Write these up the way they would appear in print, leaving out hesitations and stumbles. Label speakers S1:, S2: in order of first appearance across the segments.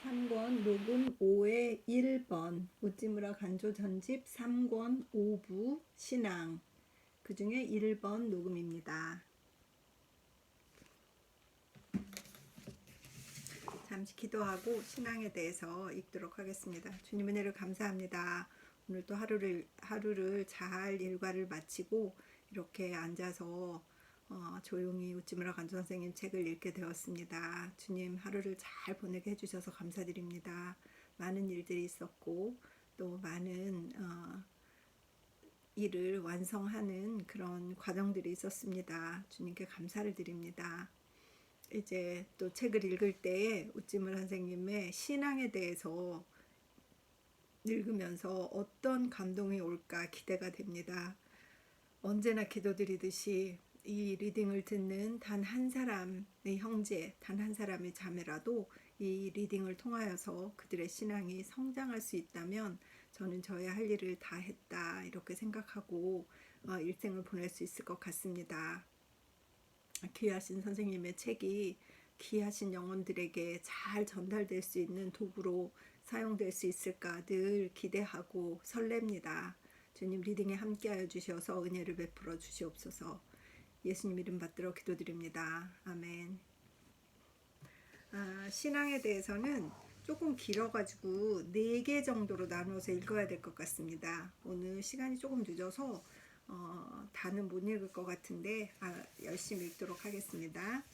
S1: 3권 녹음 5의 1번 우찌무라 간조 전집 3권 5부 신앙 그 중에 1번 녹음입니다. 잠시 기도하고 신앙에 대해서 읽도록 하겠습니다. 주님 은혜를 감사합니다. 오늘 또 하루를 잘 일과를 마치고 이렇게 앉아서 조용히 우찌무라 간조 선생님 책을 읽게 되었습니다. 주님 하루를 잘 보내게 해주셔서 감사드립니다. 많은 일들이 있었고 또 많은 일을 완성하는 그런 과정들이 있었습니다. 주님께 감사를 드립니다. 이제 또 책을 읽을 때에 우찌무라 선생님의 신앙에 대해서 읽으면서 어떤 감동이 올까 기대가 됩니다. 언제나 기도드리듯이 이 리딩을 듣는 단 한 사람의 형제, 단 한 사람의 자매라도 이 리딩을 통하여서 그들의 신앙이 성장할 수 있다면 저는 저의 할 일을 다 했다 이렇게 생각하고 일생을 보낼 수 있을 것 같습니다. 귀하신 선생님의 책이 귀하신 영혼들에게 잘 전달될 수 있는 도구로 사용될 수 있을까 늘 기대하고 설렙니다. 주님 리딩에 함께하여 주셔서 은혜를 베풀어 주시옵소서. 예수님 이름 받들어 기도드립니다. 아멘. 신앙에 대해서는 조금 길어가지고 4개 정도로 나눠서 읽어야 될 것 같습니다. 오늘 시간이 조금 늦어서 다는 못 읽을 것 같은데 열심히 읽도록 하겠습니다.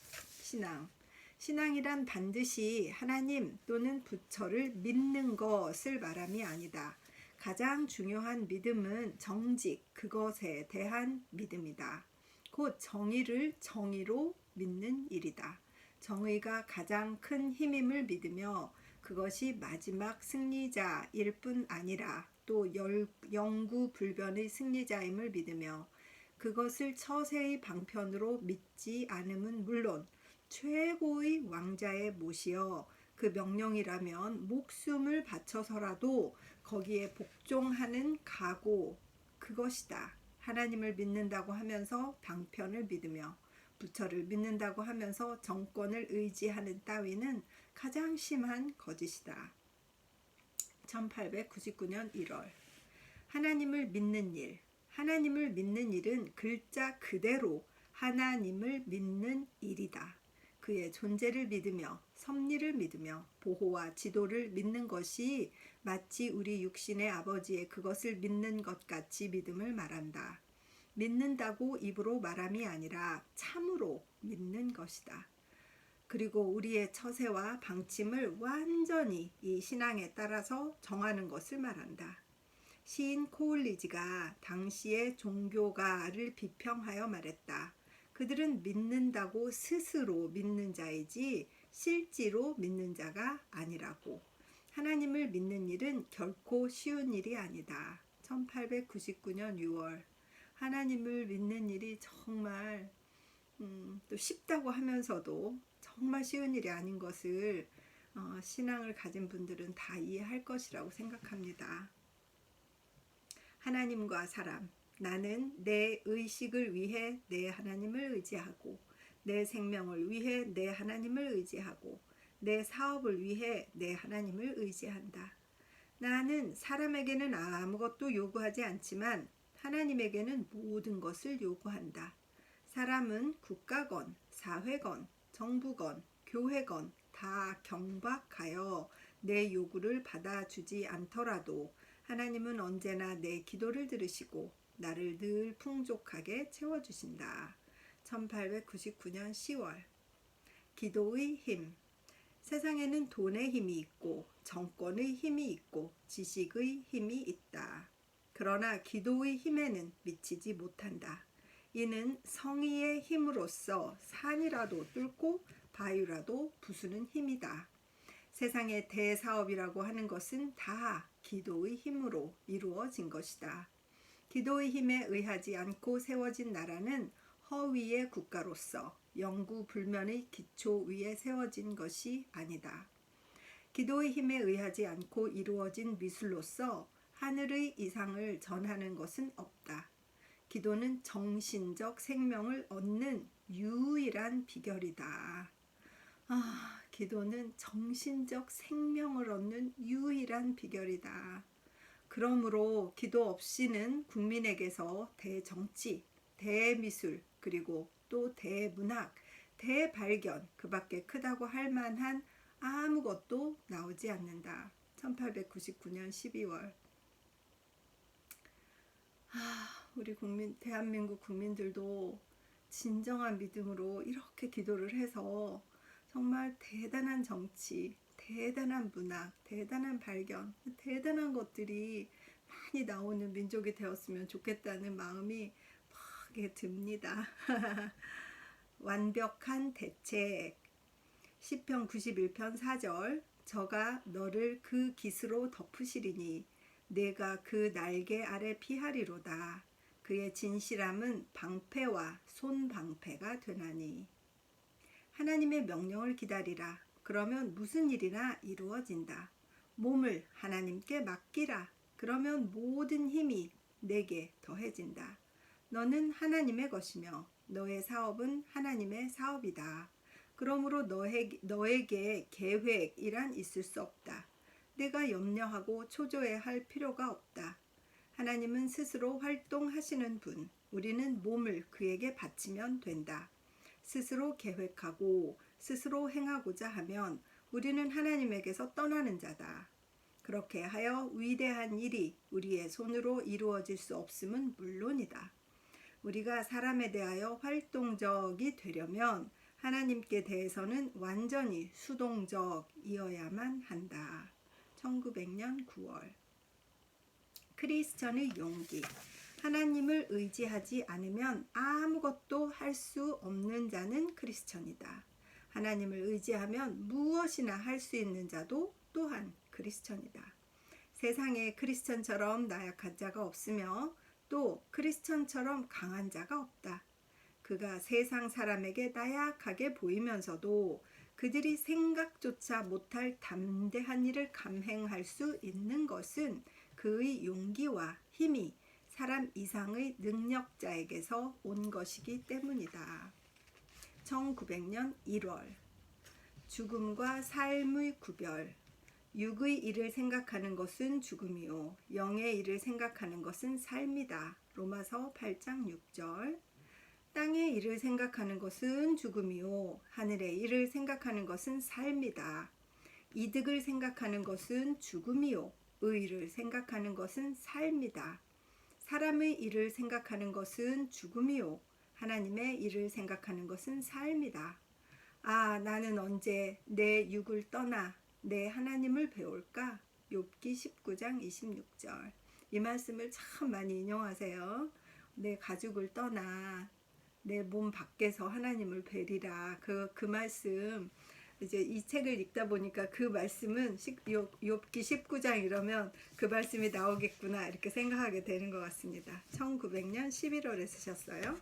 S1: 신앙이란 반드시 하나님 또는 부처를 믿는 것을 말함이 아니다. 가장 중요한 믿음은 정직, 그것에 대한 믿음이다. 곧 정의를 정의로 믿는 일이다. 정의가 가장 큰 힘임을 믿으며 그것이 마지막 승리자일 뿐 아니라 또 영구불변의 승리자임을 믿으며 그것을 처세의 방편으로 믿지 않음은 물론 최고의 왕자의 못이여 그 명령이라면 목숨을 바쳐서라도 거기에 복종하는 각오 그것이다. 하나님을 믿는다고 하면서 방편을 믿으며 부처를 믿는다고 하면서 정권을 의지하는 따위는 가장 심한 거짓이다. 1899년 1월 하나님을 믿는 일. 하나님을 믿는 일은 글자 그대로 하나님을 믿는 일이다. 그의 존재를 믿으며 섭리를 믿으며 보호와 지도를 믿는 것이 마치 우리 육신의 아버지의 그것을 믿는 것 같이 믿음을 말한다. 믿는다고 입으로 말함이 아니라 참으로 믿는 것이다. 그리고 우리의 처세와 방침을 완전히 이 신앙에 따라서 정하는 것을 말한다. 시인 코올리지가 당시의 종교가를 비평하여 말했다. 그들은 믿는다고 스스로 믿는 자이지 실제로 믿는 자가 아니라고. 하나님을 믿는 일은 결코 쉬운 일이 아니다. 1899년 6월 하나님을 믿는 일이 정말 또 쉽다고 하면서도 정말 쉬운 일이 아닌 것을 신앙을 가진 분들은 다 이해할 것이라고 생각합니다. 하나님과 사람, 나는 내 의식을 위해 내 하나님을 의지하고 내 생명을 위해 내 하나님을 의지하고 내 사업을 위해 내 하나님을 의지한다. 나는 사람에게는 아무것도 요구하지 않지만 하나님에게는 모든 것을 요구한다. 사람은 국가건, 사회건, 정부건, 교회건 다 경박하여 내 요구를 받아주지 않더라도 하나님은 언제나 내 기도를 들으시고 나를 늘 풍족하게 채워주신다. 1899년 10월 기도의 힘. 세상에는 돈의 힘이 있고 정권의 힘이 있고 지식의 힘이 있다. 그러나 기도의 힘에는 미치지 못한다. 이는 성의의 힘으로써 산이라도 뚫고 바위라도 부수는 힘이다. 세상의 대사업이라고 하는 것은 다 기도의 힘으로 이루어진 것이다. 기도의 힘에 의하지 않고 세워진 나라는 허위의 국가로서 영구불면의 기초 위에 세워진 것이 아니다. 기도의 힘에 의하지 않고 이루어진 미술로서 하늘의 이상을 전하는 것은 없다. 기도는 정신적 생명을 얻는 유일한 비결이다. 기도는 정신적 생명을 얻는 유일한 비결이다. 그러므로 기도 없이는 국민에게서 대정치, 대미술, 그리고 또 대문학, 대발견, 그 밖에 크다고 할 만한 아무것도 나오지 않는다. 1899년 12월. 우리 대한민국 국민들도 진정한 믿음으로 이렇게 기도를 해서 정말 대단한 정치, 대단한 문학, 대단한 발견, 대단한 것들이 많이 나오는 민족이 되었으면 좋겠다는 마음이 막 듭니다. 완벽한 대책. 시편 91편 4절. 저가 너를 그 깃으로 덮으시리니 내가 그 날개 아래 피하리로다. 그의 진실함은 방패와 손방패가 되나니. 하나님의 명령을 기다리라. 그러면 무슨 일이나 이루어진다. 몸을 하나님께 맡기라. 그러면 모든 힘이 내게 더해진다. 너는 하나님의 것이며 너의 사업은 하나님의 사업이다. 그러므로 너에게 계획이란 있을 수 없다. 내가 염려하고 초조해할 필요가 없다. 하나님은 스스로 활동하시는 분. 우리는 몸을 그에게 바치면 된다. 스스로 계획하고 스스로 행하고자 하면 우리는 하나님에게서 떠나는 자다. 그렇게 하여 위대한 일이 우리의 손으로 이루어질 수 없음은 물론이다. 우리가 사람에 대하여 활동적이 되려면 하나님께 대해서는 완전히 수동적이어야만 한다. 1900년 9월. 크리스천의 용기. 하나님을 의지하지 않으면 아무것도 할 수 없는 자는 크리스천이다. 하나님을 의지하면 무엇이나 할 수 있는 자도 또한 크리스천이다. 세상에 크리스천처럼 나약한 자가 없으며 또 크리스천처럼 강한 자가 없다. 그가 세상 사람에게 나약하게 보이면서도 그들이 생각조차 못할 담대한 일을 감행할 수 있는 것은 그의 용기와 힘이 사람 이상의 능력자에게서 온 것이기 때문이다. 1900년 1월. 죽음과 삶의 구별. 육의 일을 생각하는 것은 죽음이요 영의 일을 생각하는 것은 삶이다. 로마서 8장 6절. 땅의 일을 생각하는 것은 죽음이요 하늘의 일을 생각하는 것은 삶이다. 이득을 생각하는 것은 죽음이요 의를 생각하는 것은 삶이다. 사람의 일을 생각하는 것은 죽음이요 하나님의 일을 생각하는 것은 삶이다. 아, 나는 언제 내 육을 떠나 내 하나님을 배울까? 욥기 19장 26절. 이 말씀을 참 많이 인용하세요. 내 가족을 떠나 내 몸 밖에서 하나님을 뵈리라. 그 말씀 이제 이 책을 읽다 보니까 그 말씀은 욥기 19장 이러면 그 말씀이 나오겠구나 이렇게 생각하게 되는 것 같습니다. 1900년 11월에 쓰셨어요.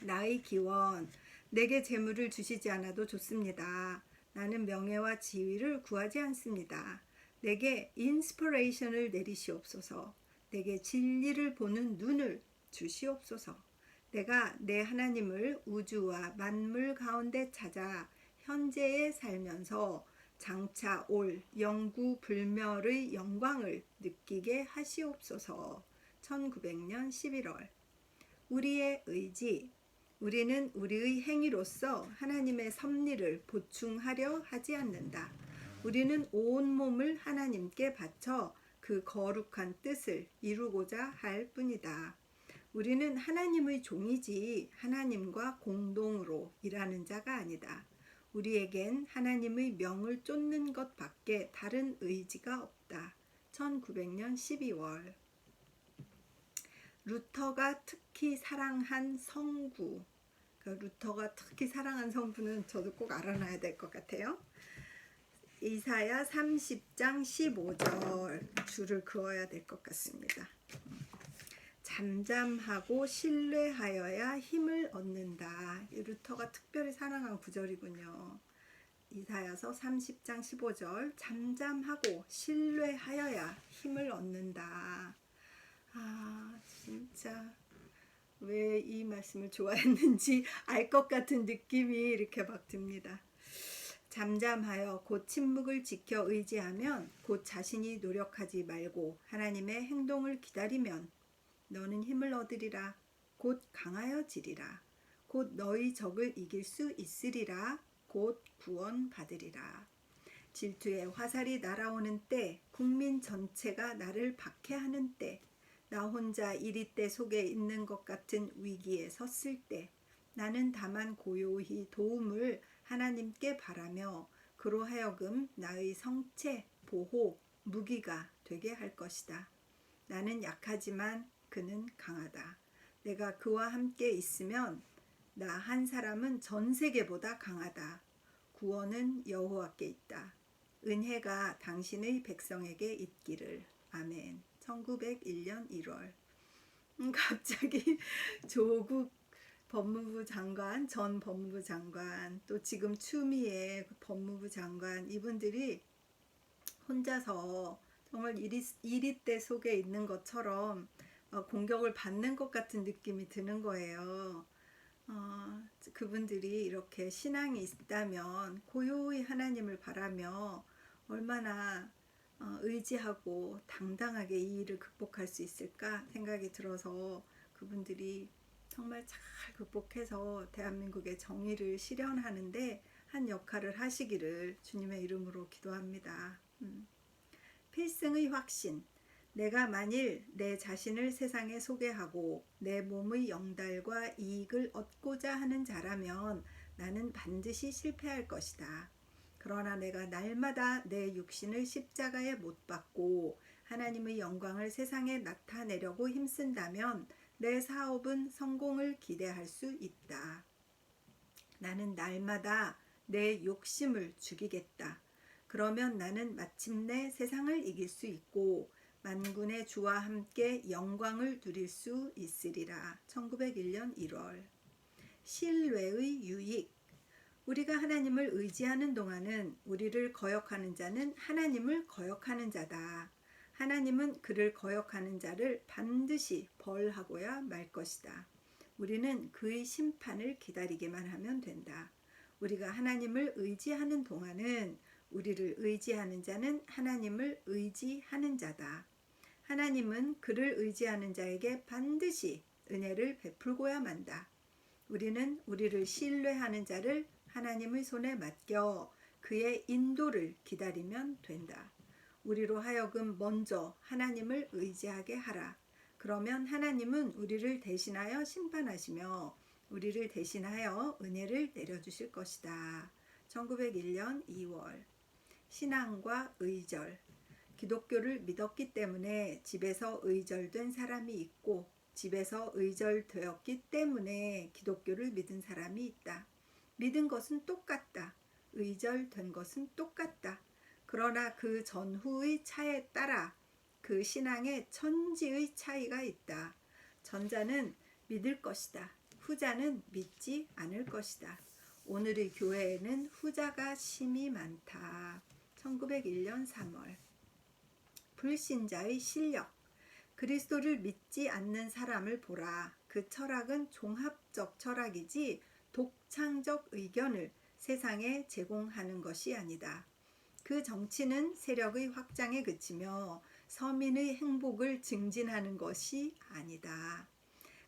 S1: 나의 기원. 내게 재물을 주시지 않아도 좋습니다. 나는 명예와 지위를 구하지 않습니다. 내게 인스피레이션을 내리시옵소서. 내게 진리를 보는 눈을 주시옵소서. 내가 내 하나님을 우주와 만물 가운데 찾아 현재에 살면서 장차 올 영구불멸의 영광을 느끼게 하시옵소서. 1900년 11월. 우리의 의지. 우리는 우리의 행위로서 하나님의 섭리를 보충하려 하지 않는다. 우리는 온 몸을 하나님께 바쳐 그 거룩한 뜻을 이루고자 할 뿐이다. 우리는 하나님의 종이지 하나님과 공동으로 일하는 자가 아니다. 우리에겐 하나님의 명을 쫓는 것 밖에 다른 의지가 없다. 1900년 12월. 루터가 특히 사랑한 성구. 루터가 특히 사랑한 성구는 저도 꼭 알아놔야 될 것 같아요. 이사야 30장 15절 줄을 그어야 될 것 같습니다. 잠잠하고 신뢰하여야 힘을 얻는다. 루터가 특별히 사랑한 구절이군요. 이사야서 30장 15절. 잠잠하고 신뢰하여야 힘을 얻는다. 아, 진짜 왜 이 말씀을 좋아했는지 알 것 같은 느낌이 이렇게 막 듭니다. 잠잠하여 곧 침묵을 지켜 의지하면 곧 자신이 노력하지 말고 하나님의 행동을 기다리면 너는 힘을 얻으리라. 곧 강하여지리라. 곧 너희 적을 이길 수 있으리라. 곧 구원받으리라. 질투의 화살이 날아오는 때, 국민 전체가 나를 박해하는 때, 나 혼자 이리때 속에 있는 것 같은 위기에 섰을 때, 나는 다만 고요히 도움을 하나님께 바라며 그로 하여금 나의 성체, 보호, 무기가 되게 할 것이다. 나는 약하지만 그는 강하다. 내가 그와 함께 있으면 나 한 사람은 전 세계보다 강하다. 구원은 여호와께 있다. 은혜가 당신의 백성에게 있기를. 아멘. 1901년 1월. 갑자기 조국 법무부 장관, 전 법무부 장관, 또 지금 추미애 법무부 장관, 이분들이 혼자서 정말 이리때 속에 있는 것처럼 공격을 받는 것 같은 느낌이 드는 거예요. 그분들이 이렇게 신앙이 있다면 고요히 하나님을 바라며 얼마나 의지하고 당당하게 이 일을 극복할 수 있을까 생각이 들어서 그분들이 정말 잘 극복해서 대한민국의 정의를 실현하는데 한 역할을 하시기를 주님의 이름으로 기도합니다. 필승의 확신. 내가 만일 내 자신을 세상에 소개하고 내 몸의 영달과 이익을 얻고자 하는 자라면 나는 반드시 실패할 것이다. 그러나 내가 날마다 내 육신을 십자가에 못 박고 하나님의 영광을 세상에 나타내려고 힘쓴다면 내 사업은 성공을 기대할 수 있다. 나는 날마다 내 욕심을 죽이겠다. 그러면 나는 마침내 세상을 이길 수 있고 만군의 주와 함께 영광을 누릴 수 있으리라. 1901년 1월. 신뢰의 유익. 우리가 하나님을 의지하는 동안은 우리를 거역하는 자는 하나님을 거역하는 자다. 하나님은 그를 거역하는 자를 반드시 벌하고야 말 것이다. 우리는 그의 심판을 기다리기만 하면 된다. 우리가 하나님을 의지하는 동안은 우리를 의지하는 자는 하나님을 의지하는 자다. 하나님은 그를 의지하는 자에게 반드시 은혜를 베풀고야 만다. 우리는 우리를 신뢰하는 자를 하나님의 손에 맡겨 그의 인도를 기다리면 된다. 우리로 하여금 먼저 하나님을 의지하게 하라. 그러면 하나님은 우리를 대신하여 심판하시며 우리를 대신하여 은혜를 내려주실 것이다. 1901년 2월. 신앙과 의절. 기독교를 믿었기 때문에 집에서 의절된 사람이 있고 집에서 의절되었기 때문에 기독교를 믿은 사람이 있다. 믿은 것은 똑같다. 의절된 것은 똑같다. 그러나 그 전후의 차에 따라 그 신앙에 천지의 차이가 있다. 전자는 믿을 것이다. 후자는 믿지 않을 것이다. 오늘의 교회에는 후자가 심히 많다. 1901년 3월. 불신자의 실력. 그리스도를 믿지 않는 사람을 보라. 그 철학은 종합적 철학이지 독창적 의견을 세상에 제공하는 것이 아니다. 그 정치는 세력의 확장에 그치며 서민의 행복을 증진하는 것이 아니다.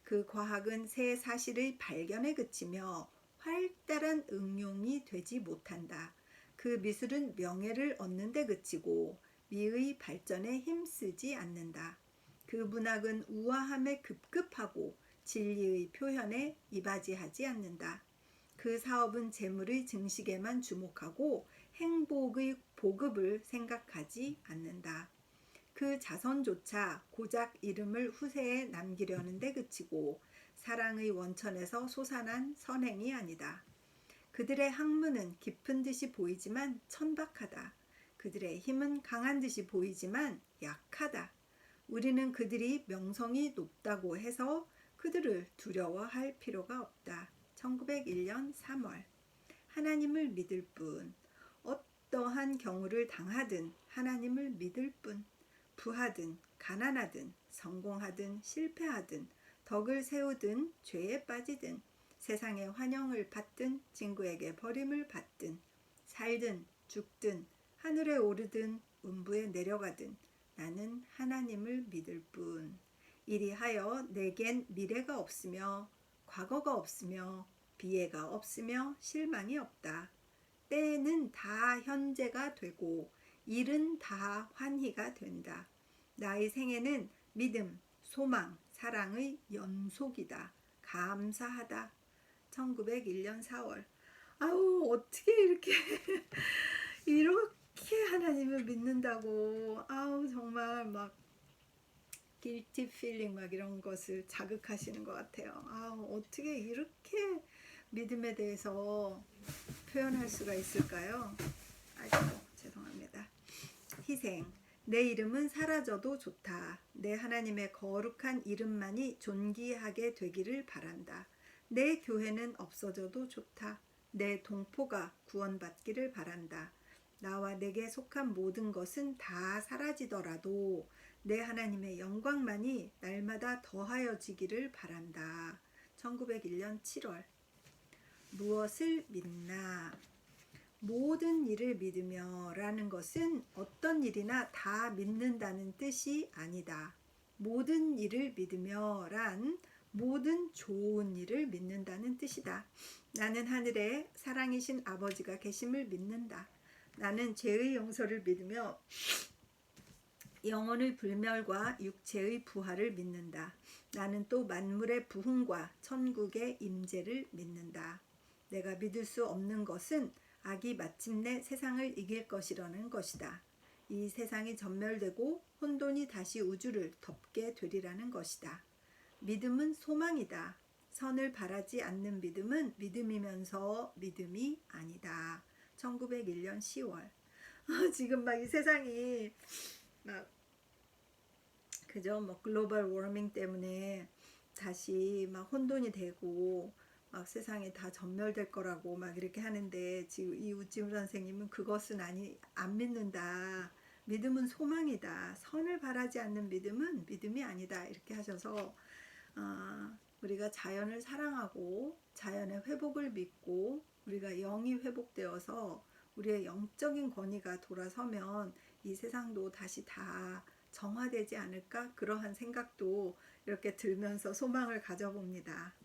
S1: 그 과학은 새 사실의 발견에 그치며 활달한 응용이 되지 못한다. 그 미술은 명예를 얻는 데 그치고 미의 발전에 힘쓰지 않는다. 그 문학은 우아함에 급급하고 진리의 표현에 이바지하지 않는다. 그 사업은 재물의 증식에만 주목하고 행복의 보급을 생각하지 않는다. 그 자선조차 고작 이름을 후세에 남기려는 데 그치고 사랑의 원천에서 솟아난 선행이 아니다. 그들의 학문은 깊은 듯이 보이지만 천박하다. 그들의 힘은 강한 듯이 보이지만 약하다. 우리는 그들이 명성이 높다고 해서 그들을 두려워할 필요가 없다. 1901년 3월. 하나님을 믿을 뿐. 어떠한 경우를 당하든 하나님을 믿을 뿐. 부하든 가난하든 성공하든 실패하든 덕을 세우든 죄에 빠지든 세상의 환영을 받든 친구에게 버림을 받든 살든 죽든 하늘에 오르든 음부에 내려가든 나는 하나님을 믿을 뿐. 이리하여 내겐 미래가 없으며 과거가 없으며 비애가 없으며 실망이 없다. 때는 다 현재가 되고 일은 다 환희가 된다. 나의 생애는 믿음, 소망, 사랑의 연속이다. 감사하다. 1901년 4월. 아우, 어떻게 이렇게 이렇게 하나님을 믿는다고. 아우, 정말 막 guilty feeling 막 이런 것을 자극하시는 것 같아요. 아우, 어떻게 이렇게 믿음에 대해서 표현할 수가 있을까요? 아이고, 죄송합니다. 희생. 내 이름은 사라져도 좋다. 내 하나님의 거룩한 이름만이 존귀하게 되기를 바란다. 내 교회는 없어져도 좋다. 내 동포가 구원받기를 바란다. 나와 내게 속한 모든 것은 다 사라지더라도 내 하나님의 영광만이 날마다 더하여지기를 바란다. 1901년 7월. 무엇을 믿나? 모든 일을 믿으며 라는 것은 어떤 일이나 다 믿는다는 뜻이 아니다. 모든 일을 믿으며 란 모든 좋은 일을 믿는다는 뜻이다. 나는 하늘에 사랑이신 아버지가 계심을 믿는다. 나는 죄의 용서를 믿으며 영혼의 불멸과 육체의 부활을 믿는다. 나는 또 만물의 부흥과 천국의 임재를 믿는다. 내가 믿을 수 없는 것은 악이 마침내 세상을 이길 것이라는 것이다. 이 세상이 전멸되고 혼돈이 다시 우주를 덮게 되리라는 것이다. 믿음은 소망이다. 선을 바라지 않는 믿음은 믿음이면서 믿음이 아니다. 1901년 10월. 지금 막 이 세상이 막 그죠? 뭐 글로벌 워밍 때문에 다시 막 혼돈이 되고 막 세상이 다 전멸될 거라고 막 이렇게 하는데 지금 이 우찌무 선생님은 그것은 안 믿는다. 믿음은 소망이다. 선을 바라지 않는 믿음은 믿음이 아니다. 이렇게 하셔서 우리가 자연을 사랑하고 자연의 회복을 믿고 우리가 영이 회복되어서 우리의 영적인 권위가 돌아서면 이 세상도 다시 다 정화되지 않을까? 그러한 생각도 이렇게 들면서 소망을 가져봅니다.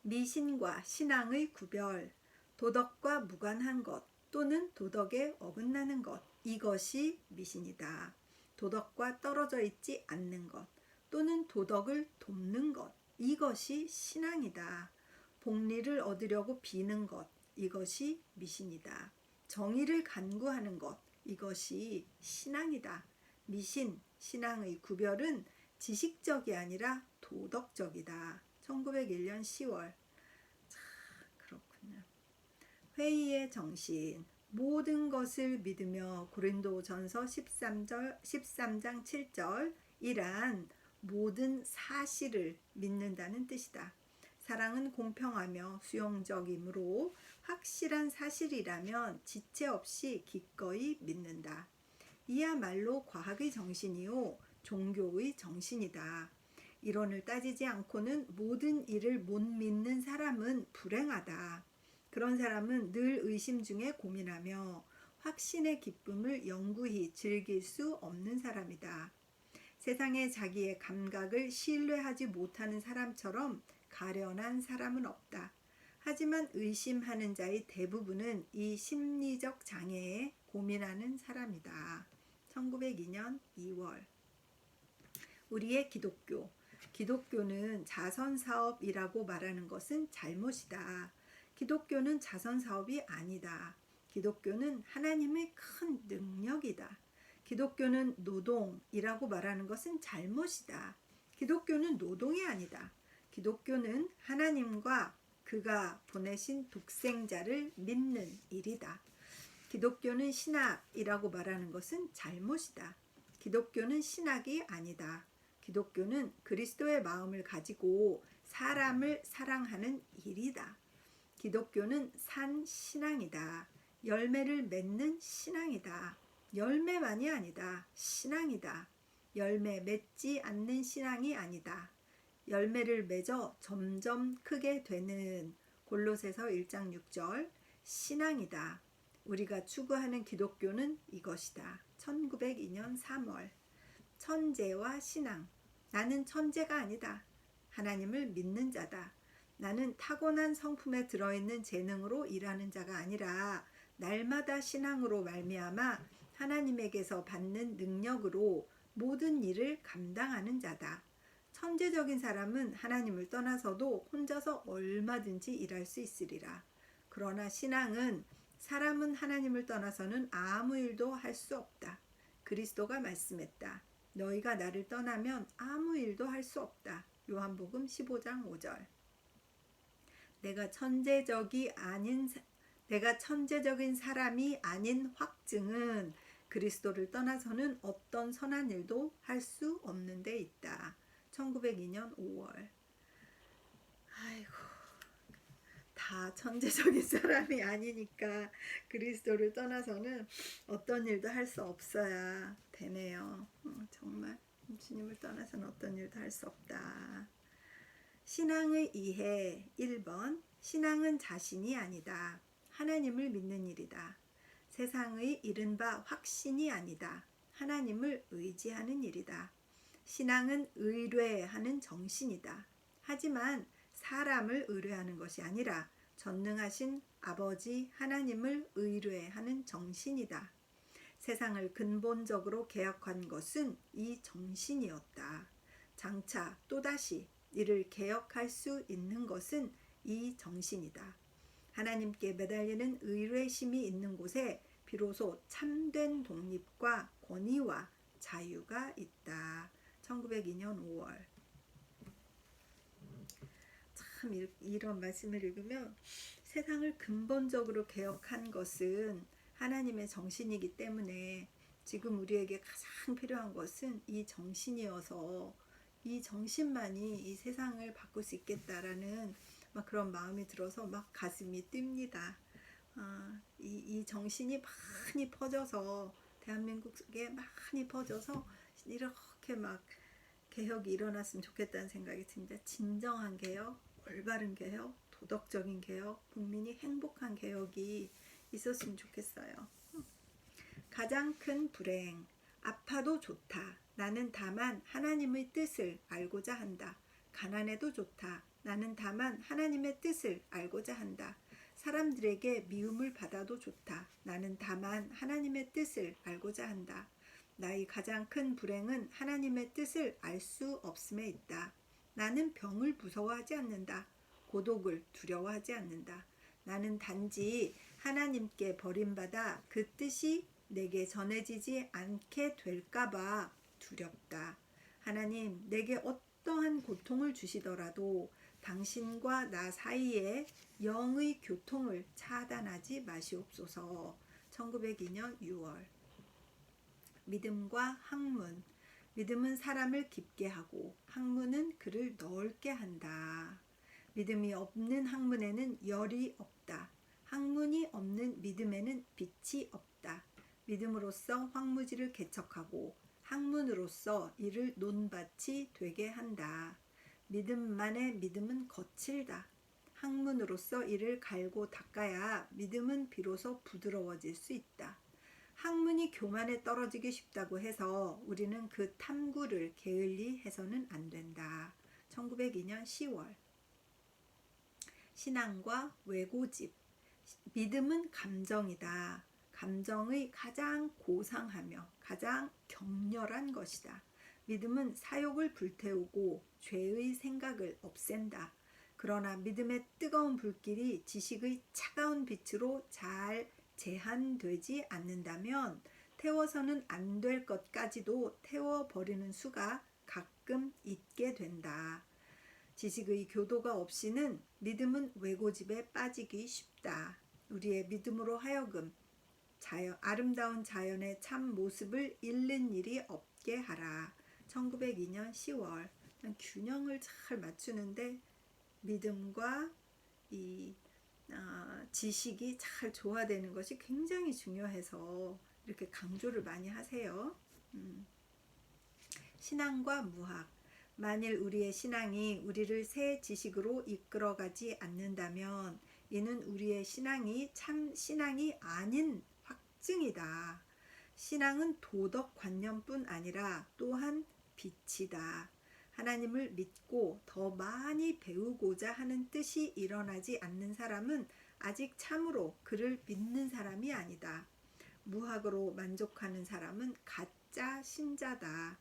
S1: 미신과 신앙의 구별, 도덕과 무관한 것 또는 도덕에 어긋나는 것, 이것이 미신이다. 도덕과 떨어져 있지 않는 것 또는 도덕을 돕는 것, 이것이 신앙이다. 복리를 얻으려고 비는 것, 이것이 미신이다. 정의를 간구하는 것, 이것이 신앙이다. 미신, 신앙의 구별은 지식적이 아니라 도덕적이다. 1901년 10월. 그렇군요. 회의의 정신. 모든 것을 믿으며 고린도전서 13장 7절 이란 모든 사실을 믿는다는 뜻이다. 사랑은 공평하며 수용적이므로 확실한 사실이라면 지체 없이 기꺼이 믿는다. 이야말로 과학의 정신이요 종교의 정신이다. 이론을 따지지 않고는 모든 일을 못 믿는 사람은 불행하다. 그런 사람은 늘 의심 중에 고민하며 확신의 기쁨을 영구히 즐길 수 없는 사람이다. 세상에 자기의 감각을 신뢰하지 못하는 사람처럼 가련한 사람은 없다. 하지만 의심하는 자의 대부분은 이 심리적 장애에 고민하는 사람이다. 1902년 2월. 우리의 기독교. 기독교는 자선사업이라고 말하는 것은 잘못이다. 기독교는 자선사업이 아니다. 기독교는 하나님의 큰 능력이다. 기독교는 노동이라고 말하는 것은 잘못이다. 기독교는 노동이 아니다. 기독교는 하나님과 그가 보내신 독생자를 믿는 일이다. 기독교는 신학이라고 말하는 것은 잘못이다. 기독교는 신학이 아니다. 기독교는 그리스도의 마음을 가지고 사람을 사랑하는 일이다. 기독교는 산 신앙이다. 열매를 맺는 신앙이다. 열매만이 아니다. 신앙이다. 열매 맺지 않는 신앙이 아니다. 열매를 맺어 점점 크게 되는 골로새서 1장 6절 신앙이다. 우리가 추구하는 기독교는 이것이다. 1902년 3월. 천재와 신앙. 나는 천재가 아니다. 하나님을 믿는 자다. 나는 타고난 성품에 들어있는 재능으로 일하는 자가 아니라 날마다 신앙으로 말미암아 하나님에게서 받는 능력으로 모든 일을 감당하는 자다. 천재적인 사람은 하나님을 떠나서도 혼자서 얼마든지 일할 수 있으리라. 그러나 신앙은 사람은 하나님을 떠나서는 아무 일도 할 수 없다. 그리스도가 말씀했다. 너희가 나를 떠나면 아무 일도 할 수 없다. 요한복음 15장 5절. 내가 천재적인 사람이 아닌 확증은 그리스도를 떠나서는 어떤 선한 일도 할 수 없는 데 있다. 1902년 5월. 아이고, 다 천재적인 사람이 아니니까 그리스도를 떠나서는 어떤 일도 할 수 없어야 되네요. 정말 주님을 떠나서는 어떤 일도 할 수 없다. 신앙의 이해 1번. 신앙은 자신이 아니다. 하나님을 믿는 일이다. 세상의 이른바 확신이 아니다. 하나님을 의지하는 일이다. 신앙은 의뢰하는 정신이다. 하지만 사람을 의뢰하는 것이 아니라 전능하신 아버지 하나님을 의뢰하는 정신이다. 세상을 근본적으로 개혁한 것은 이 정신이었다. 장차 또다시 이를 개혁할 수 있는 것은 이 정신이다. 하나님께 매달리는 의뢰심이 있는 곳에 비로소 참된 독립과 권위와 자유가 있다. 1902년 5월. 참 이런 말씀을 읽으면 세상을 근본적으로 개혁한 것은 하나님의 정신이기 때문에 지금 우리에게 가장 필요한 것은 이 정신이어서 이 정신만이 이 세상을 바꿀 수 있겠다라는 막 그런 마음이 들어서 막 가슴이 뜁니다. 이 정신이 많이 퍼져서 대한민국에 많이 퍼져서 이렇게 막 개혁이 일어났으면 좋겠다는 생각이 듭니다. 진정한 개혁, 올바른 개혁, 도덕적인 개혁, 국민이 행복한 개혁이 있었으면 좋겠어요. 가장 큰 불행. 아파도 좋다. 나는 다만 하나님의 뜻을 알고자 한다. 가난해도 좋다. 나는 다만 하나님의 뜻을 알고자 한다. 사람들에게 미움을 받아도 좋다. 나는 다만 하나님의 뜻을 알고자 한다. 나의 가장 큰 불행은 하나님의 뜻을 알 수 없음에 있다. 나는 병을 무서워하지 않는다. 고독을 두려워하지 않는다. 나는 단지 하나님께 버림받아 그 뜻이 내게 전해지지 않게 될까봐 두렵다. 하나님, 내게 어떠한 고통을 주시더라도 당신과 나 사이에 영의 교통을 차단하지 마시옵소서. 1902년 6월. 믿음과 학문. 믿음은 사람을 깊게 하고 학문은 그를 넓게 한다. 믿음이 없는 학문에는 열이 없다. 학문이 없는 믿음에는 빛이 없다. 믿음으로써 황무지를 개척하고 학문으로써 이를 논밭이 되게 한다. 믿음만의 믿음은 거칠다. 학문으로써 이를 갈고 닦아야 믿음은 비로소 부드러워질 수 있다. 학문이 교만에 떨어지기 쉽다고 해서 우리는 그 탐구를 게을리 해서는 안 된다. 1902년 10월. 신앙과 외고집. 믿음은 감정이다. 감정의 가장 고상하며 가장 격렬한 것이다. 믿음은 사욕을 불태우고 죄의 생각을 없앤다. 그러나 믿음의 뜨거운 불길이 지식의 차가운 빛으로 잘 제한되지 않는다면 태워서는 안 될 것까지도 태워버리는 수가 가끔 있게 된다. 지식의 교도가 없이는 믿음은 외고집에 빠지기 쉽다. 우리의 믿음으로 하여금 아름다운 자연의 참 모습을 잃는 일이 없게 하라. 1902년 10월. 균형을 잘 맞추는데 믿음과 이 지식이 잘 조화되는 것이 굉장히 중요해서 이렇게 강조를 많이 하세요. 신앙과 무학. 만일 우리의 신앙이 우리를 새 지식으로 이끌어가지 않는다면 이는 우리의 신앙이 참 신앙이 아닌 확증이다. 신앙은 도덕관념뿐 아니라 또한 빛이다. 하나님을 믿고 더 많이 배우고자 하는 뜻이 일어나지 않는 사람은 아직 참으로 그를 믿는 사람이 아니다. 무학으로 만족하는 사람은 가짜 신자다.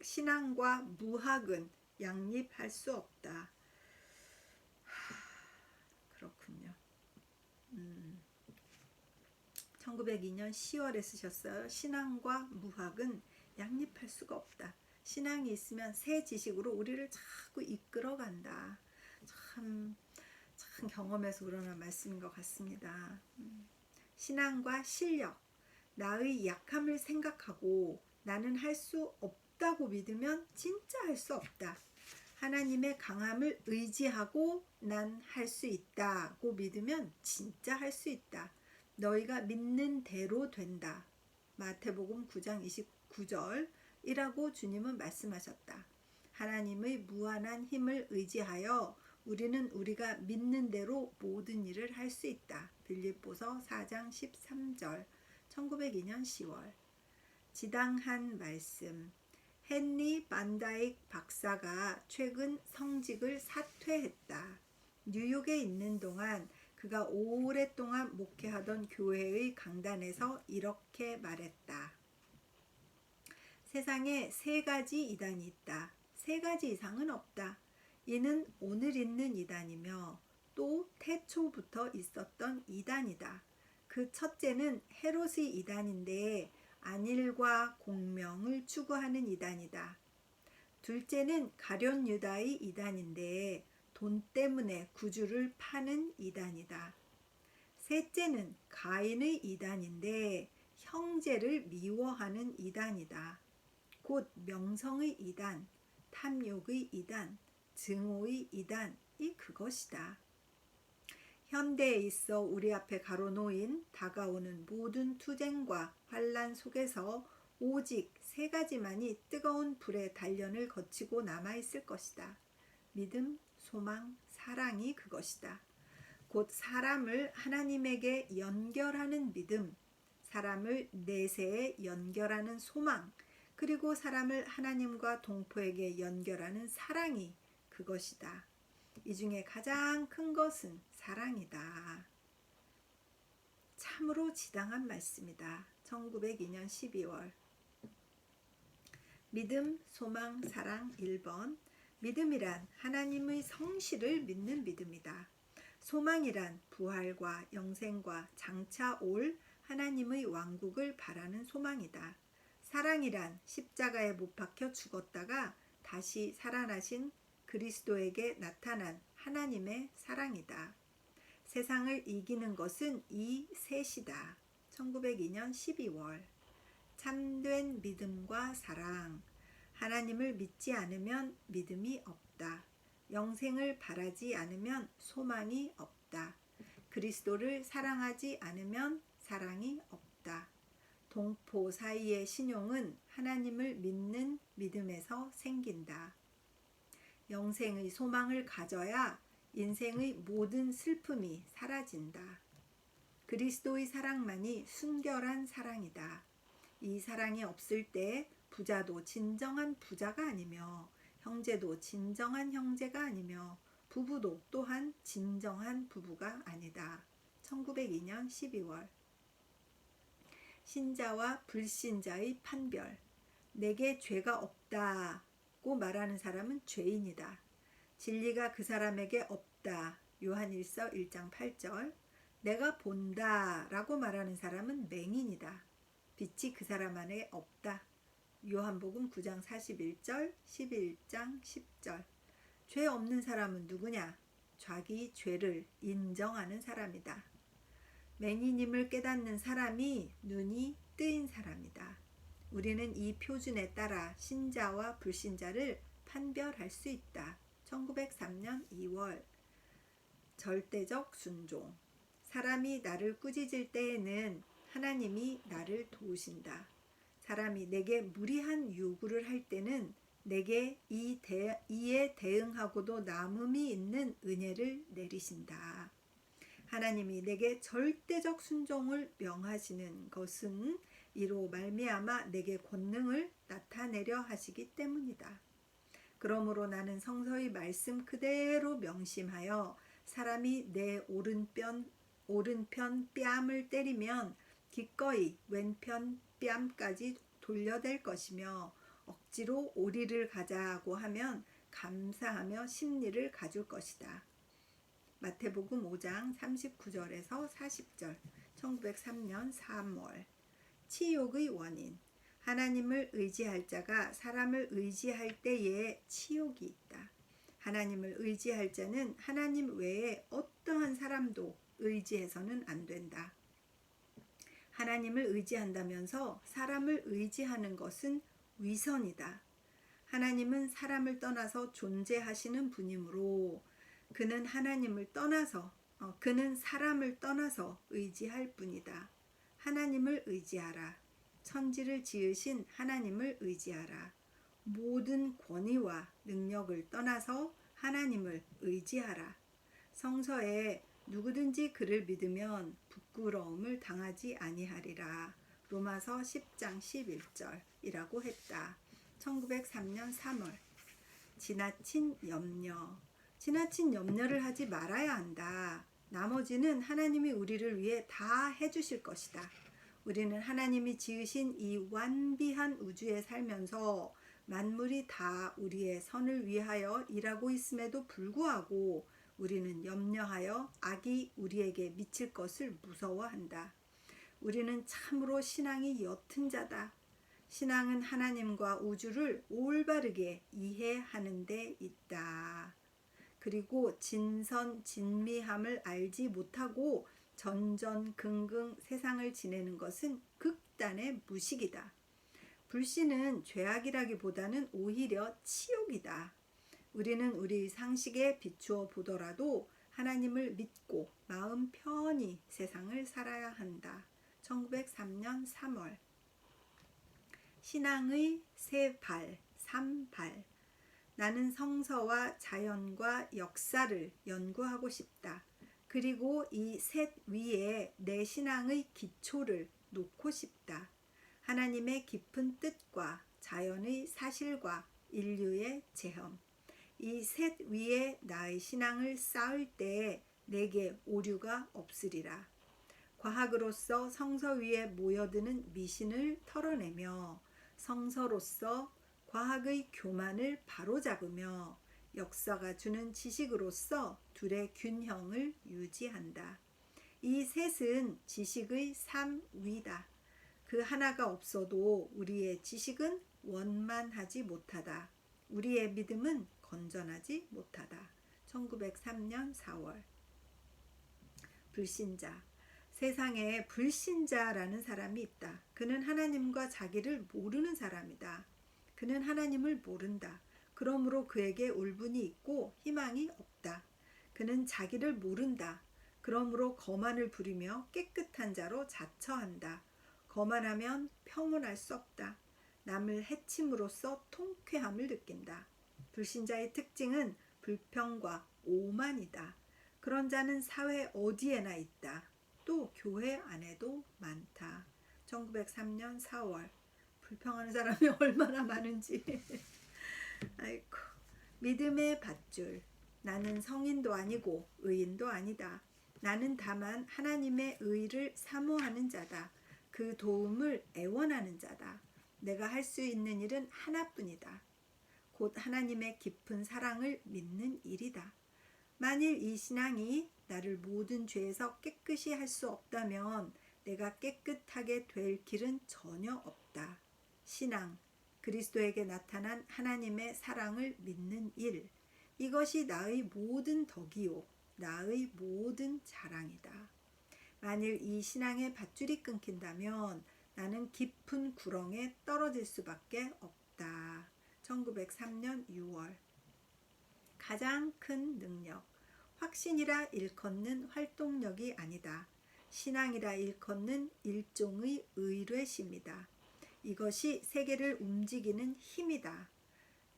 S1: 신앙과 무학은 양립할 수 없다. 그렇군요. 1902년 10월에 쓰셨어요. 신앙과 무학은 양립할 수가 없다. 신앙이 있으면 새 지식으로 우리를 자꾸 이끌어간다. 참 경험에서 우러난 말씀인 것 같습니다. 신앙과 실력, 나의 약함을 생각하고 나는 할 수 없다고 믿으면 진짜 할 수 없다. 하나님의 강함을 의지하고 난 할 수 있다고 믿으면 진짜 할 수 있다. 너희가 믿는 대로 된다. 마태복음 9장 29절 이라고 주님은 말씀하셨다. 하나님의 무한한 힘을 의지하여 우리는 우리가 믿는 대로 모든 일을 할 수 있다. 빌립보서 4장 13절 1902년 10월 지당한 말씀 헨리 반다익 박사가 최근 성직을 사퇴했다. 뉴욕에 있는 동안 그가 오랫동안 목회하던 교회의 강단에서 이렇게 말했다. 세상에 3가지 이단이 있다. 3가지 이상은 없다. 이는 오늘 있는 이단이며 또 태초부터 있었던 이단이다. 그 첫째는 헤롯의 이단인데 안일과 공명을 추구하는 이단이다. 둘째는 가룟 유다의 이단인데 돈 때문에 구주를 파는 이단이다. 셋째는 가인의 이단인데 형제를 미워하는 이단이다. 곧 명성의 이단, 탐욕의 이단, 증오의 이단이 그것이다. 현대에 있어 우리 앞에 가로놓인 다가오는 모든 투쟁과 환난 속에서 오직 3가지만이 뜨거운 불의 단련을 거치고 남아있을 것이다. 믿음, 소망, 사랑이 그것이다. 곧 사람을 하나님에게 연결하는 믿음, 사람을 내세에 연결하는 소망, 그리고 사람을 하나님과 동포에게 연결하는 사랑이 그것이다. 이 중에 가장 큰 것은 사랑이다. 참으로 지당한 말씀이다. 1902년 12월 믿음, 소망, 사랑 1번 믿음이란 하나님의 성실을 믿는 믿음이다. 소망이란 부활과 영생과 장차 올 하나님의 왕국을 바라는 소망이다. 사랑이란 십자가에 못 박혀 죽었다가 다시 살아나신 그리스도에게 나타난 하나님의 사랑이다. 세상을 이기는 것은 이 셋이다. 1902년 12월 참된 믿음과 사랑 하나님을 믿지 않으면 믿음이 없다. 영생을 바라지 않으면 소망이 없다. 그리스도를 사랑하지 않으면 사랑이 없다. 동포 사이의 신용은 하나님을 믿는 믿음에서 생긴다. 영생의 소망을 가져야 인생의 모든 슬픔이 사라진다. 그리스도의 사랑만이 순결한 사랑이다. 이 사랑이 없을 때 부자도 진정한 부자가 아니며 형제도 진정한 형제가 아니며 부부도 또한 진정한 부부가 아니다. 1902년 12월 신자와 불신자의 판별 내게 죄가 없다고 말하는 사람은 죄인이다. 진리가 그 사람에게 없다. 요한일서 1장 8절 내가 본다 라고 말하는 사람은 맹인이다. 빛이 그 사람 안에 없다. 요한복음 9장 41절 11장 10절 죄 없는 사람은 누구냐? 자기 죄를 인정하는 사람이다. 맹인임을 깨닫는 사람이 눈이 뜨인 사람이다. 우리는 이 표준에 따라 신자와 불신자를 판별할 수 있다. 1903년 2월 절대적 순종 사람이 나를 꾸짖을 때에는 하나님이 나를 도우신다. 사람이 내게 무리한 요구를 할 때는 내게 이에 대응하고도 남음이 있는 은혜를 내리신다. 하나님이 내게 절대적 순종을 명하시는 것은 이로 말미암아 내게 권능을 나타내려 하시기 때문이다. 그러므로 나는 성서의 말씀 그대로 명심하여 사람이 내 오른편 뺨을 때리면 기꺼이 왼편 뺨까지 돌려댈 것이며 억지로 오리를 가자고 하면 감사하며 심리를 가질 것이다. 마태복음 5장 39절에서 40절 1903년 3월. 치욕의 원인. 하나님을 의지할 자가 사람을 의지할 때에 치욕이 있다. 하나님을 의지할 자는 하나님 외에 어떠한 사람도 의지해서는 안 된다. 하나님을 의지한다면서 사람을 의지하는 것은 위선이다. 하나님은 사람을 떠나서 존재하시는 분이므로 그는 사람을 떠나서 의지할 뿐이다. 하나님을 의지하라. 천지를 지으신 하나님을 의지하라. 모든 권위와 능력을 떠나서 하나님을 의지하라. 성서에 누구든지 그를 믿으면 부끄러움을 당하지 아니하리라. 로마서 10장 11절이라고 했다. 1903년 3월. 지나친 염려를 하지 말아야 한다. 나머지는 하나님이 우리를 위해 다 해주실 것이다. 우리는 하나님이 지으신 이 완비한 우주에 살면서 만물이 다 우리의 선을 위하여 일하고 있음에도 불구하고 우리는 염려하여 악이 우리에게 미칠 것을 무서워한다. 우리는 참으로 신앙이 옅은 자다. 신앙은 하나님과 우주를 올바르게 이해하는 데 있다. 그리고 진미함을 알지 못하고 전전긍긍 세상을 지내는 것은 극단의 무식이다. 불신은 죄악이라기보다는 오히려 치욕이다. 우리는 우리 상식에 비추어 보더라도 하나님을 믿고 마음 편히 세상을 살아야 한다. 1903년 3월. 신앙의 세 발, 3발. 나는 성서와 자연과 역사를 연구하고 싶다. 그리고 이 셋 위에 내 신앙의 기초를 놓고 싶다. 하나님의 깊은 뜻과 자연의 사실과 인류의 체험. 이 셋 위에 나의 신앙을 쌓을 때에 내게 오류가 없으리라. 과학으로서 성서 위에 모여드는 미신을 털어내며 성서로서 과학의 교만을 바로잡으며 역사가 주는 지식으로서 둘의 균형을 유지한다. 이 셋은 지식의 3위다. 그 하나가 없어도 우리의 지식은 원만하지 못하다. 우리의 믿음은 건전하지 못하다. 1903년 4월. 불신자. 세상에 불신자라는 사람이 있다. 그는 하나님과 자기를 모르는 사람이다. 그는 하나님을 모른다. 그러므로 그에게 울분이 있고 희망이 없다. 그는 자기를 모른다. 그러므로 거만을 부리며 깨끗한 자로 자처한다. 거만하면 평온할 수 없다. 남을 해침으로써 통쾌함을 느낀다. 불신자의 특징은 불평과 오만이다. 그런 자는 사회 어디에나 있다. 또 교회 안에도 많다. 1903년 4월. 불평하는 사람이 얼마나 많은지. 아이고. 믿음의 밧줄. 나는 성인도 아니고 의인도 아니다. 나는 다만 하나님의 의를 사모하는 자다. 그 도움을 애원하는 자다. 내가 할 수 있는 일은 하나뿐이다. 곧 하나님의 깊은 사랑을 믿는 일이다. 만일 이 신앙이 나를 모든 죄에서 깨끗이 할 수 없다면 내가 깨끗하게 될 길은 전혀 없다. 신앙, 그리스도에게 나타난 하나님의 사랑을 믿는 일, 이것이 나의 모든 덕이요 나의 모든 자랑이다. 만일 이 신앙의 밧줄이 끊긴다면 나는 깊은 구렁에 떨어질 수밖에 없다. 1903년 6월. 가장 큰 능력. 확신이라 일컫는 활동력이 아니다. 신앙이라 일컫는 일종의 의뢰심이다. 이것이 세계를 움직이는 힘이다.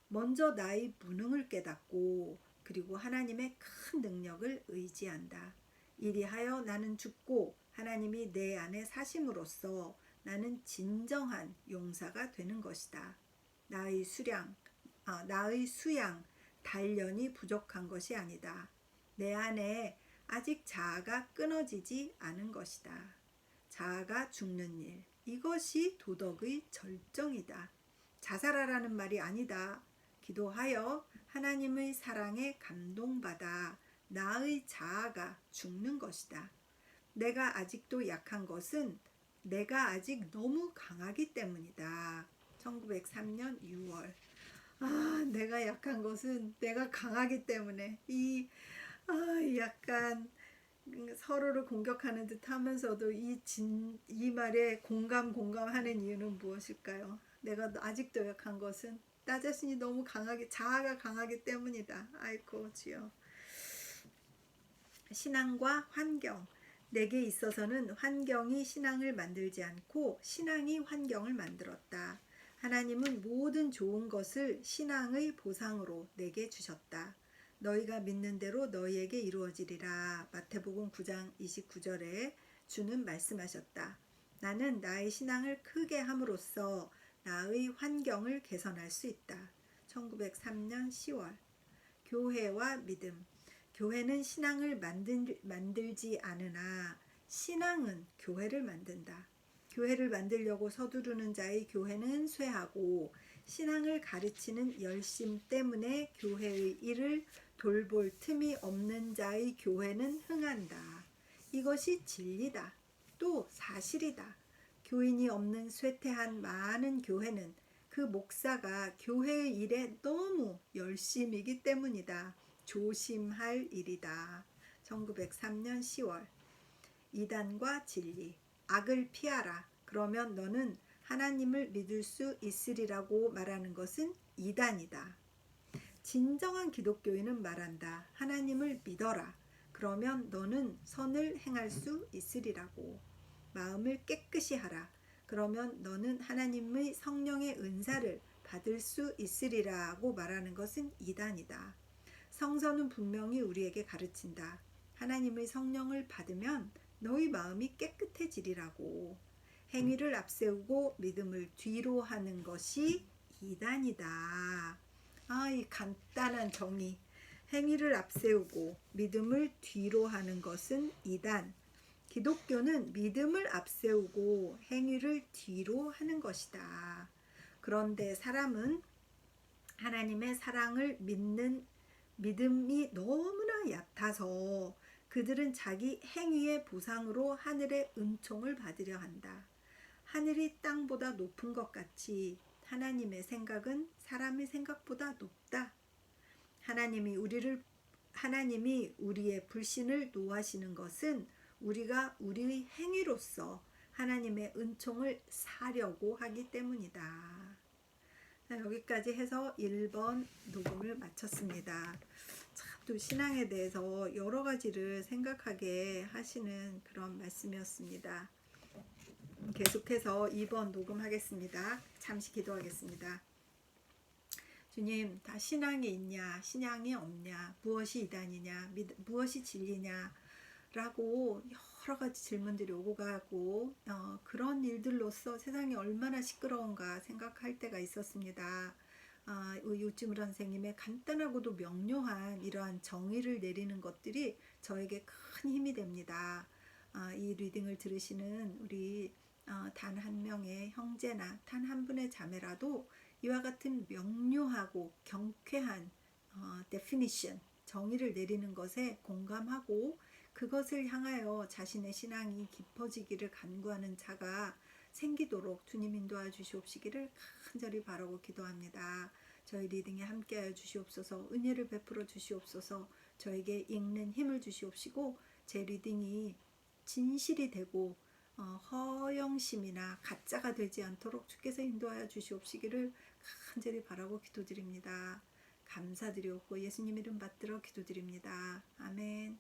S1: 먼저 나의 무능을 깨닫고 그리고 하나님의 큰 능력을 의지한다. 이리하여 나는 죽고 하나님이 내 안에 사심으로써 나는 진정한 용사가 되는 것이다. 나의 수양, 단련이 부족한 것이 아니다. 내 안에 아직 자아가 끊어지지 않은 것이다. 자아가 죽는 일, 이것이 도덕의 절정이다. 자살하라는 말이 아니다. 기도하여 하나님의 사랑에 감동받아 나의 자아가 죽는 것이다. 내가 아직도 약한 것은 내가 아직 너무 강하기 때문이다. 1903년 6월. 내가 약한 것은 내가 강하기 때문에 약간 서로를 공격하는 듯 하면서도 이 말에 공감하는 이유는 무엇일까요? 내가 아직도 약한 것은 나 자신이 너무 자아가 강하기 때문이다. 아이고 주여. 신앙과 환경. 내게 있어서는 환경이 신앙을 만들지 않고 신앙이 환경을 만들었다. 하나님은 모든 좋은 것을 신앙의 보상으로 내게 주셨다. 너희가 믿는 대로 너희에게 이루어지리라. 마태복음 9장 29절에 주는 말씀하셨다. 나는 나의 신앙을 크게 함으로써 나의 환경을 개선할 수 있다. 1903년 10월. 교회와 믿음. 교회는 신앙을 만들지 않으나 신앙은 교회를 만든다. 교회를 만들려고 서두르는 자의 교회는 쇠하고 신앙을 가르치는 열심 때문에 교회의 일을 돌볼 틈이 없는 자의 교회는 흥한다. 이것이 진리다. 또 사실이다. 교인이 없는 쇠퇴한 많은 교회는 그 목사가 교회의 일에 너무 열심이기 때문이다. 조심할 일이다. 1903년 10월. 이단과 진리. 악을 피하라. 그러면 너는 하나님을 믿을 수 있으리라고 말하는 것은 이단이다. 진정한 기독교인은 말한다. 하나님을 믿어라. 그러면 너는 선을 행할 수 있으리라고. 마음을 깨끗이 하라. 그러면 너는 하나님의 성령의 은사를 받을 수 있으리라고 말하는 것은 이단이다. 성서는 분명히 우리에게 가르친다. 하나님의 성령을 받으면 너희 마음이 깨끗해지리라고. 행위를 앞세우고 믿음을 뒤로 하는 것이 이단이다. 이 간단한 정의. 행위를 앞세우고 믿음을 뒤로 하는 것은 이단. 기독교는 믿음을 앞세우고 행위를 뒤로 하는 것이다. 그런데 사람은 하나님의 사랑을 믿는 믿음이 너무나 얕아서 그들은 자기 행위의 보상으로 하늘의 은총을 받으려 한다. 하늘이 땅보다 높은 것 같이 하나님의 생각은 사람의 생각보다 높다. 하나님이 우리의 불신을 노하시는 것은 우리가 우리의 행위로서 하나님의 은총을 사려고 하기 때문이다. 여기까지 해서 1번 녹음을 마쳤습니다. 참 또 신앙에 대해서 여러 가지를 생각하게 하시는 그런 말씀이었습니다. 계속해서 2번 녹음하겠습니다. 잠시 기도하겠습니다. 주님, 다 신앙이 있냐, 신앙이 없냐, 무엇이 이단이냐, 무엇이 진리냐 라고 여러 가지 질문들이 오고 가고 그런 일들로서 세상이 얼마나 시끄러운가 생각할 때가 있었습니다. 요즘을 선생님의 간단하고도 명료한 이러한 정의를 내리는 것들이 저에게 큰 힘이 됩니다. 이 리딩을 들으시는 우리 단 한 명의 형제나 단 한 분의 자매라도 이와 같은 명료하고 경쾌한 definition, 정의를 내리는 것에 공감하고 그것을 향하여 자신의 신앙이 깊어지기를 간구하는 자가 생기도록 주님 인도하여 주시옵시기를 간절히 바라고 기도합니다. 저희 리딩에 함께하여 주시옵소서. 은혜를 베풀어 주시옵소서. 저에게 읽는 힘을 주시옵시고 제 리딩이 진실이 되고 허영심이나 가짜가 되지 않도록 주께서 인도하여 주시옵시기를 간절히 바라고 기도드립니다. 감사드리옵고 예수님 이름 받들어 기도드립니다. 아멘.